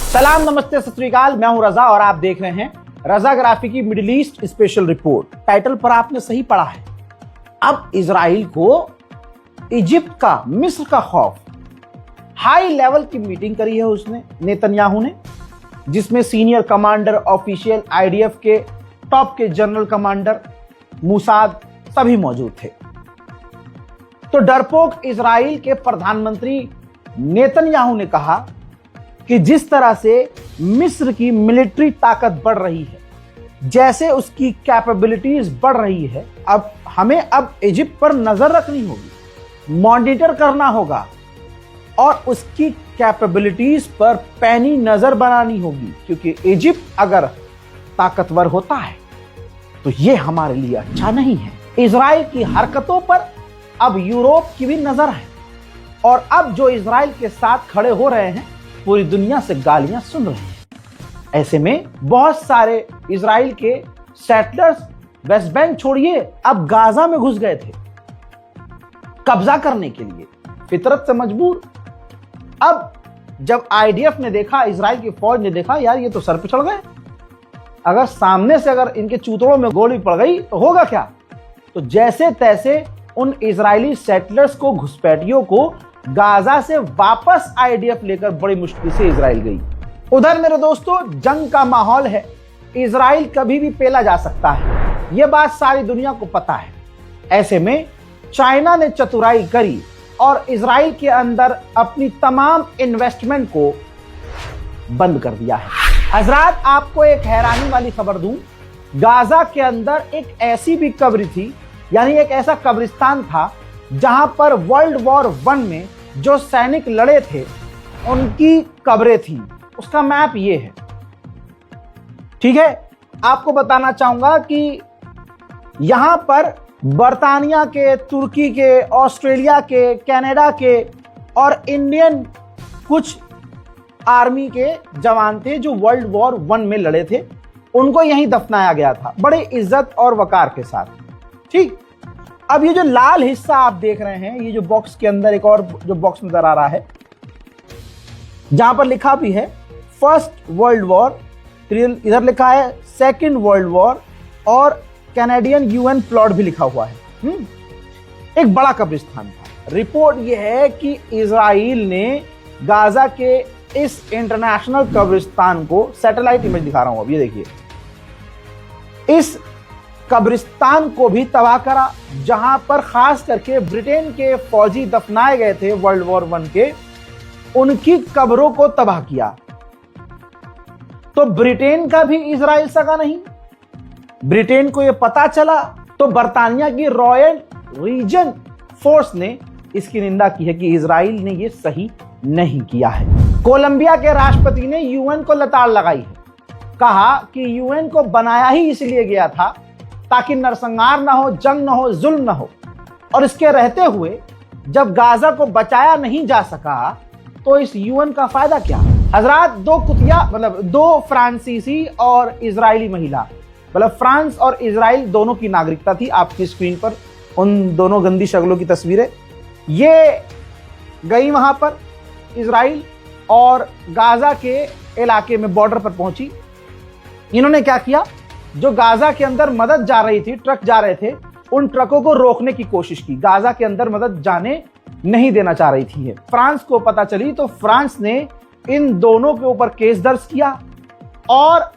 सलाम, नमस्ते, सत श्री अकाल। मैं हूं रजा और आप देख रहे हैं रजाग्राफी की middle east special report. Title पर आपने सही पढ़ा है। अब इजराइल को इजिप्ट का, मिस्र का खौफ। हाई लेवल की मीटिंग करी है उसने, नेतन्याहू ने, जिसमें सीनियर कमांडर, ऑफिशियल, आईडीएफ के टॉप के जनरल कमांडर, मूसाद सभी मौजूद थे। तो डरपोक इजराइल के प्रधानमंत्री नेतन्याहू ने कहा कि जिस तरह से मिस्र की मिलिट्री ताकत बढ़ रही है, जैसे उसकी कैपेबिलिटीज बढ़ रही है, अब हमें इजिप्ट पर नजर रखनी होगी, मॉनिटर करना होगा और उसकी कैपेबिलिटीज पर पैनी नजर बनानी होगी, क्योंकि इजिप्ट अगर ताकतवर होता है तो यह हमारे लिए अच्छा नहीं है। इजराइल की हरकतों पर अब यूरोप की भी नजर है और अब जो इजराइल के साथ खड़े हो रहे हैं पूरी दुनिया से गालियां सुन रहे हैं। ऐसे में बहुत सारे इजराइल के सेटलर्स वेस्ट बैंक छोड़िए, अब गाजा में घुस गए थे कब्जा करने के लिए, फितरत से मजबूर। अब जब आईडीएफ ने देखा, इजराइल की फौज ने देखा, यार ये तो सर पे चढ़ गए, अगर सामने से अगर इनके चूतड़ों में गोली पड़ गई तो होगा क्या। तो जैसे तैसे उन इजरायली सेटलर्स को, घुसपैठियों को गाजा से वापस आईडीएफ लेकर बड़ी मुश्किल से इजराइल गई। उधर मेरे दोस्तों जंग का माहौल है, इजराइल कभी भी पेला जा सकता है, यह बात सारी दुनिया को पता है। ऐसे में चाइना ने चतुराई करी और इजराइल के अंदर अपनी तमाम इन्वेस्टमेंट को बंद कर दिया है। हजरात, आपको एक हैरानी वाली खबर दूं, गाजा के अंदर एक ऐसी भी कब्र थी, यानी एक ऐसा कब्रिस्तान था जहां पर वर्ल्ड वॉर 1 में जो सैनिक लड़े थे उनकी कब्रें थी। उसका मैप ये है, ठीक है। आपको बताना चाहूंगा कि यहां पर बर्तानिया के, तुर्की के, ऑस्ट्रेलिया के, कनाडा के और इंडियन कुछ आर्मी के जवान थे जो वर्ल्ड वॉर 1 में लड़े थे, उनको यहीं दफनाया गया था बड़े इज्जत और वकार के साथ, ठीक। अब ये जो लाल हिस्सा आप देख रहे हैं, ये जो बॉक्स के अंदर एक और जो बॉक्स नजर आ रहा है जहां पर लिखा भी है फर्स्ट वर्ल्ड वॉर, इधर लिखा है सेकंड वर्ल्ड वॉर और कैनेडियन यूएन प्लॉट भी लिखा हुआ है। एक बड़ा कब्रिस्तान था। रिपोर्ट यह है कि इजराइल ने गाजा के इस इंटरनेशनल कब्रिस्तान को, सैटेलाइट इमेज दिखा रहा हूं अब, ये देखिए, इस कब्रिस्तान को भी तबाह करा, जहां पर खास करके ब्रिटेन के फौजी दफनाए गए थे वर्ल्ड वॉर 1 के, उनकी कब्रों को तबाह किया। तो ब्रिटेन का भी इजराइल सगा नहीं। ब्रिटेन को यह पता चला तो बर्तानिया की रॉयल रीजन फोर्स ने इसकी निंदा की है कि इजराइल ने यह सही नहीं किया है। कोलंबिया के राष्ट्रपति ने यूएन को लताड़ लगाई है, कहा कि यूएन को बनाया ही इसलिए गया था ताकि नरसंहार ना हो, जंग ना हो, जुल्म ना हो, और इसके रहते हुए जब गाजा को बचाया नहीं जा सका तो इस यूएन का फायदा क्या। हजरात, दो फ्रांसीसी और इजरायली महिला, फ्रांस और इजराइल दोनों की नागरिकता थी। आपकी स्क्रीन पर उन दोनों गंदी शक्लों की तस्वीरें, ये गई वहां पर इजराइल और गाजा के इलाके में बॉर्डर पर पहुंची। इन्होंने क्या किया, जो गाजा के अंदर मदद जा रही थी, ट्रक जा रहे थे, उन ट्रकों को रोकने की कोशिश की। गाजा के अंदर मदद जाने नहीं देना चाह रही थी। फ्रांस को पता चली तो फ्रांस ने इन दोनों के ऊपर केस दर्ज किया और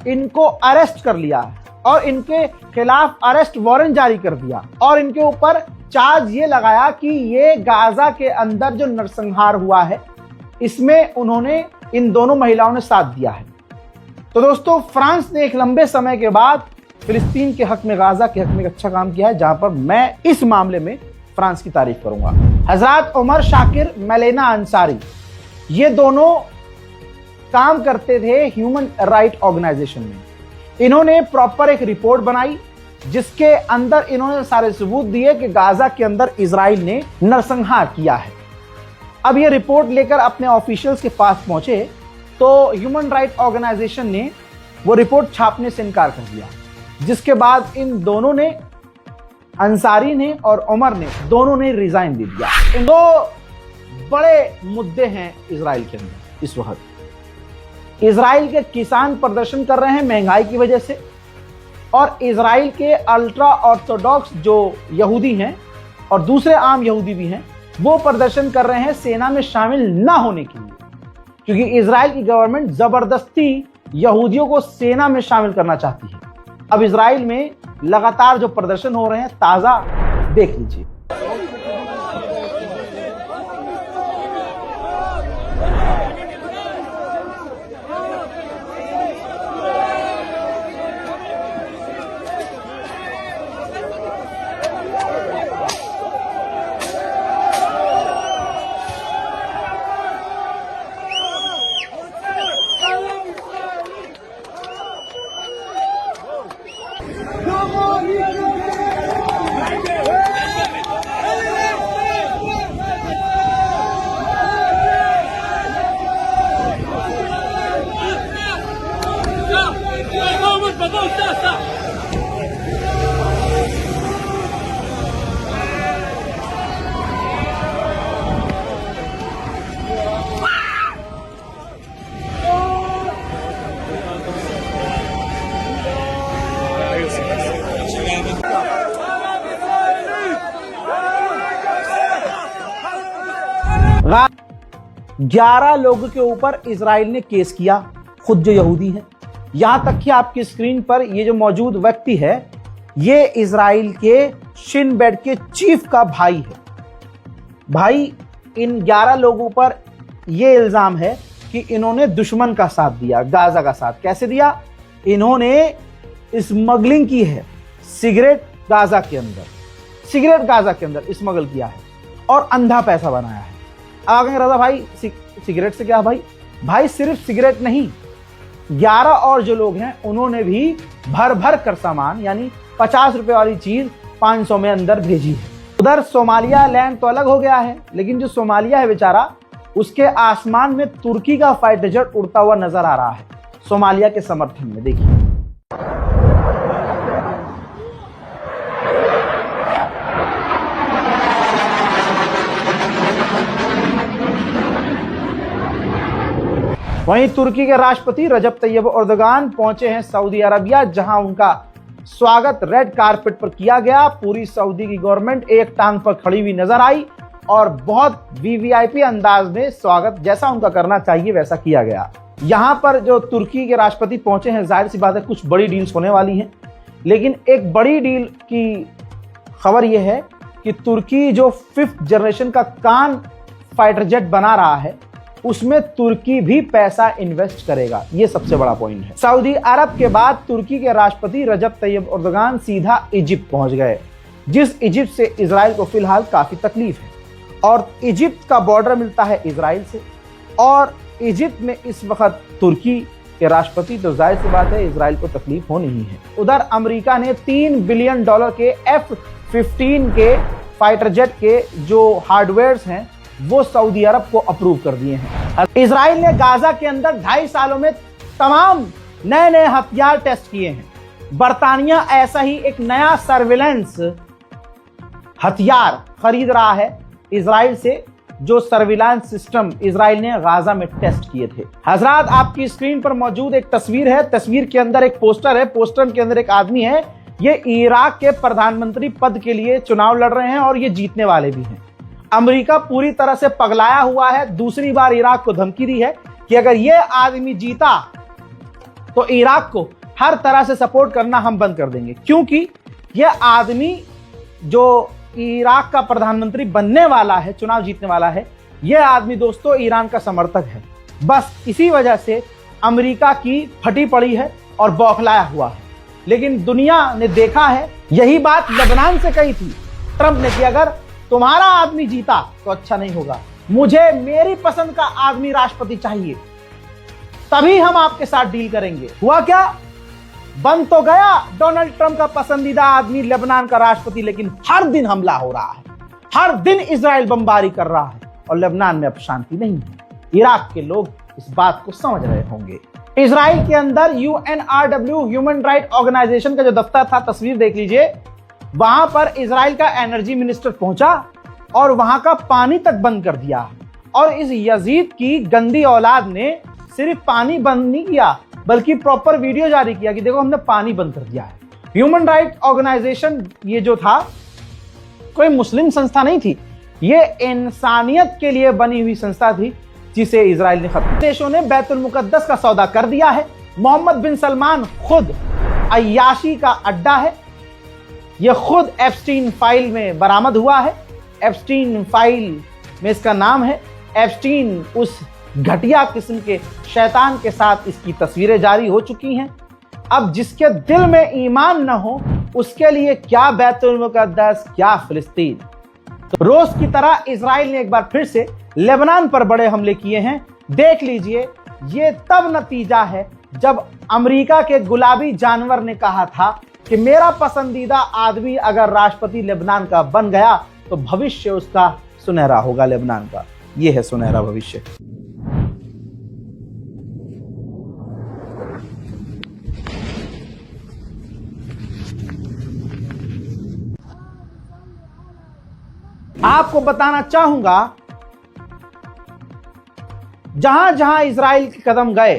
इनको अरेस्ट कर लिया और इनके खिलाफ अरेस्ट वारंट जारी कर दिया और इनके ऊपर चार्ज ये लगाया कि ये गाजा के अंदर जो नरसंहार हुआ है इसमें उन्होंने, इन दोनों महिलाओं ने साथ दिया है। तो दोस्तों, फ्रांस ने एक लंबे समय के बाद फिलिस्तीन के हक में, गाजा के हक में एक अच्छा काम किया है, जहां पर मैं इस मामले में फ्रांस की तारीफ करूंगा। हजरत उमर शाकिर, मेलेना अंसारी, ये दोनों काम करते थे ह्यूमन राइट ऑर्गेनाइजेशन में। इन्होंने प्रॉपर एक रिपोर्ट बनाई जिसके अंदर इन्होंने सारे सबूत दिए कि गाजा के अंदर इजराइल ने नरसंहार किया है। अब ये रिपोर्ट लेकर अपने ऑफिशियल्स के पास पहुंचे तो ह्यूमन राइट ऑर्गेनाइजेशन ने वो रिपोर्ट छापने से इनकार कर दिया, जिसके बाद इन दोनों ने, अंसारी ने और उमर ने, दोनों ने रिजाइन दे दिया। इन दो बड़े मुद्दे हैं इजराइल के अंदर इस वक्त। इजराइल के किसान प्रदर्शन कर रहे हैं महंगाई की वजह से, और इजराइल के अल्ट्रा ऑर्थोडॉक्स जो यहूदी हैं और दूसरे आम यहूदी भी हैं, वो प्रदर्शन कर रहे हैं सेना में शामिल ना होने के लिए, क्योंकि इजराइल की गवर्नमेंट जबरदस्ती यहूदियों को सेना में शामिल करना चाहती है। अब इजराइल में लगातार जो प्रदर्शन हो रहे हैं, ताजा देख लीजिए। ग्यारह लोगों के ऊपर इजराइल ने केस किया, खुद जो यहूदी हैं। यहां तक कि आपकी स्क्रीन पर ये जो मौजूद व्यक्ति है, ये इजराइल के शिन बेट के चीफ का भाई है। भाई, इन 11 लोगों पर यह इल्जाम है कि इन्होंने दुश्मन का साथ दिया, गाजा का साथ। कैसे दिया? इन्होंने स्मगलिंग की है, सिगरेट गाजा के अंदर स्मगल किया है और अंधा पैसा बनाया है। आगे रजा भाई, सिगरेट से क्या भाई सिर्फ सिगरेट नहीं, 11 और जो लोग हैं उन्होंने भी भर भर कर सामान, यानी 50 रुपए वाली चीज 500 में अंदर भेजी है। उधर सोमालिया लैंड तो अलग हो गया है, लेकिन जो सोमालिया है बेचारा, उसके आसमान में तुर्की का फाइटर जेट उड़ता हुआ नजर आ रहा है सोमालिया के समर्थन में। देखिए, वहीं तुर्की के राष्ट्रपति रजब तैयब एर्दोगान पहुंचे हैं सऊदी अरबिया, जहां उनका स्वागत रेड कारपेट पर किया गया। पूरी सऊदी की गवर्नमेंट एक टांग पर खड़ी हुई नजर आई और बहुत वीवीआईपी अंदाज में स्वागत, जैसा उनका करना चाहिए वैसा किया गया। यहां पर जो तुर्की के राष्ट्रपति पहुंचे हैं, जाहिर सी बात है कुछ बड़ी डील्स होने वाली हैं, लेकिन एक बड़ी डील की खबर यह है कि तुर्की जो 5th जनरेशन का कान फाइटर जेट बना रहा है, उसमें तुर्की भी पैसा इन्वेस्ट करेगा। यह सबसे बड़ा पॉइंट है। सऊदी अरब के बाद तुर्की के राष्ट्रपति रजब तैयब एर्दोगान सीधा इजिप्ट पहुंच गए, जिस इजिप्ट से इजराइल को फिलहाल काफी तकलीफ है। और इजिप्ट का बॉर्डर मिलता है इजराइल से, और इजिप्ट में इस वक्त तुर्की के राष्ट्रपति, तो जाहिर सी बात है इजराइल को तकलीफ होनी ही है। उधर अमेरिका ने $3 बिलियन के F-15 के फाइटर जेट के जो हार्डवेयर्स हैं वो सऊदी अरब को अप्रूव कर दिए हैं। इजराइल ने गाजा के अंदर 2.5 सालों में तमाम नए हथियार टेस्ट किए हैं। बर्तानिया ऐसा ही एक नया सर्विलेंस हथियार खरीद रहा है इजराइल से, जो सर्विलांस सिस्टम इजराइल ने गाजा में टेस्ट किए थे। हजरात, आपकी स्क्रीन पर मौजूद एक तस्वीर है। तस्वीर के अंदर एक पोस्टर है, पोस्टर के अंदर एक आदमी है। ये इराक के प्रधानमंत्री पद के लिए चुनाव लड़ रहे हैं और ये जीतने वाले भी हैं। अमेरिका पूरी तरह से पगलाया हुआ है, दूसरी बार इराक को धमकी दी है कि अगर ये आदमी जीता तो इराक को हर तरह से सपोर्ट करना हम बंद कर देंगे, क्योंकि यह आदमी जो इराक का प्रधानमंत्री बनने वाला है, चुनाव जीतने वाला है, यह आदमी दोस्तों ईरान का समर्थक है। बस इसी वजह से अमेरिका की फटी पड़ी है और बौखलाया हुआ है। लेकिन दुनिया ने देखा है, यही बात लेबनान से कही थी ट्रंप ने कि अगर तुम्हारा आदमी जीता तो अच्छा नहीं होगा, मुझे मेरी पसंद का आदमी राष्ट्रपति चाहिए, तभी हम आपके साथ डील करेंगे। हुआ क्या? बन तो गया डोनाल्ड ट्रंप का पसंदीदा आदमी लेबनान का राष्ट्रपति, लेकिन हर दिन हमला हो रहा है, हर दिन इजराइल बमबारी कर रहा है और लेबनान में अब शांति नहीं है। इराक के लोग इस बात को समझ रहे होंगे। इजराइल के अंदर UNRW ह्यूमन राइट ऑर्गेनाइजेशन का जो दफ्तर था, तस्वीर देख लीजिए, वहां पर इजराइल का एनर्जी मिनिस्टर पहुंचा और वहां का पानी तक बंद कर दिया। और इस यजीद की गंदी औलाद ने सिर्फ पानी बंद नहीं किया बल्कि प्रॉपर वीडियो जारी किया कि देखो हमने पानी बंद कर दिया है। ह्यूमन राइट ऑर्गेनाइजेशन ये जो था कोई मुस्लिम संस्था नहीं थी, ये इंसानियत के लिए बनी हुई संस्था थी जिसे इजराइल ने खत्म। देशों ने बैतुल मुकद्दस का सौदा कर दिया है। मोहम्मद बिन सलमान खुद अय्याशी का अड्डा है। यह खुद एप्स्टीन फाइल में बरामद हुआ है। एप्स्टीन फाइल में इसका नाम है। एप्स्टीन उस घटिया किस्म के शैतान के साथ इसकी तस्वीरें जारी हो चुकी हैं। अब जिसके दिल में ईमान न हो उसके लिए क्या बैतुल मुकद्दस, क्या फिलिस्तीन। तो रोज की तरह इजराइल ने एक बार फिर से लेबनान पर बड़े हमले किए हैं। देख लीजिए, ये तब नतीजा है जब अमेरिका के गुलाबी जानवर ने कहा था कि मेरा पसंदीदा आदमी अगर राष्ट्रपति लेबनान का बन गया तो भविष्य उसका सुनहरा होगा। लेबनान का यह है सुनहरा भविष्य। आपको बताना चाहूंगा, जहां जहां इजराइल के कदम गए,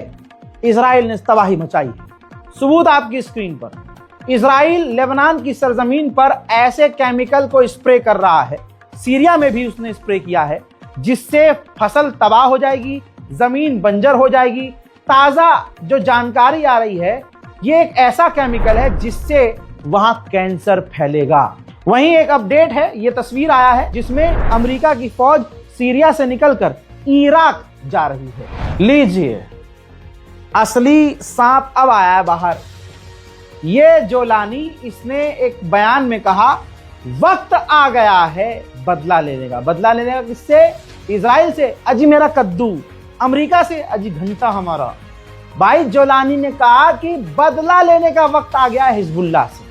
इजराइल ने तबाही मचाई। सबूत आपकी स्क्रीन पर। इजराइल लेबनान की सरजमीन पर ऐसे केमिकल को स्प्रे कर रहा है, सीरिया में भी उसने स्प्रे किया है, जिससे फसल तबाह हो जाएगी, जमीन बंजर हो जाएगी। ताजा जो जानकारी आ रही है, ये एक ऐसा केमिकल है जिससे वहां कैंसर फैलेगा। वहीं एक अपडेट है, ये तस्वीर आया है जिसमें अमेरिका की फौज सीरिया से निकलकर इराक जा रही है। लीजिए, असली सांप अब आया है बाहर। ये जोलानी, इसने एक बयान में कहा वक्त आ गया है बदला लेने का। बदला लेने का किससे? इजराइल से। अजी मेरा कद्दू। अमेरिका से। अजी घंटा हमारा। भाई जोलानी ने कहा कि बदला लेने का वक्त आ गया है हिजबुल्लाह से।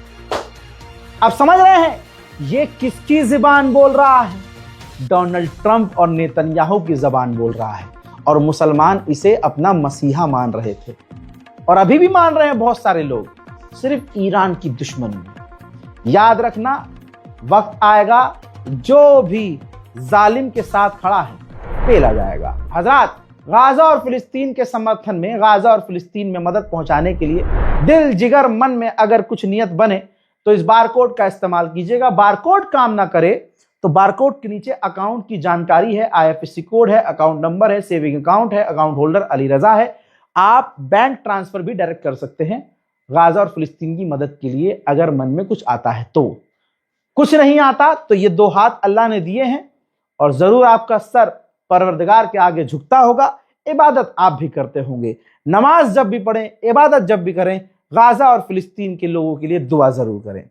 अब समझ रहे हैं ये किसकी जुबान बोल रहा है? डोनाल्ड ट्रंप और नेतन्याहू की जुबान बोल रहा है। और मुसलमान इसे अपना मसीहा मान रहे थे और अभी भी मान रहे हैं बहुत सारे लोग, सिर्फ ईरान की दुश्मनी में। याद रखना, वक्त आएगा जो भी जालिम के साथ खड़ा है पेला जाएगा। हजरात, गाजा और फिलिस्तीन के समर्थन में, गाजा और फिलिस्तीन में मदद पहुंचाने के लिए दिल जिगर मन में अगर कुछ नियत बने तो इस बारकोड का इस्तेमाल कीजिएगा। बारकोड काम ना करे तो बारकोड के नीचे अकाउंट की जानकारी है, आईएफएससी कोड है, अकाउंट नंबर है, सेविंग अकाउंट है, अकाउंट होल्डर अली रजा है। आप बैंक ट्रांसफर भी डायरेक्ट कर सकते हैं गाजा और फिलिस्तीन की मदद के लिए, अगर मन में कुछ आता है तो। कुछ नहीं आता तो ये दो हाथ अल्लाह ने दिए हैं और जरूर आपका सर परवरदिगार के आगे झुकता होगा। इबादत आप भी करते होंगे। नमाज जब भी पढ़ें, इबादत जब भी करें, गाजा और फिलिस्तीन के लोगों के लिए दुआ जरूर करें।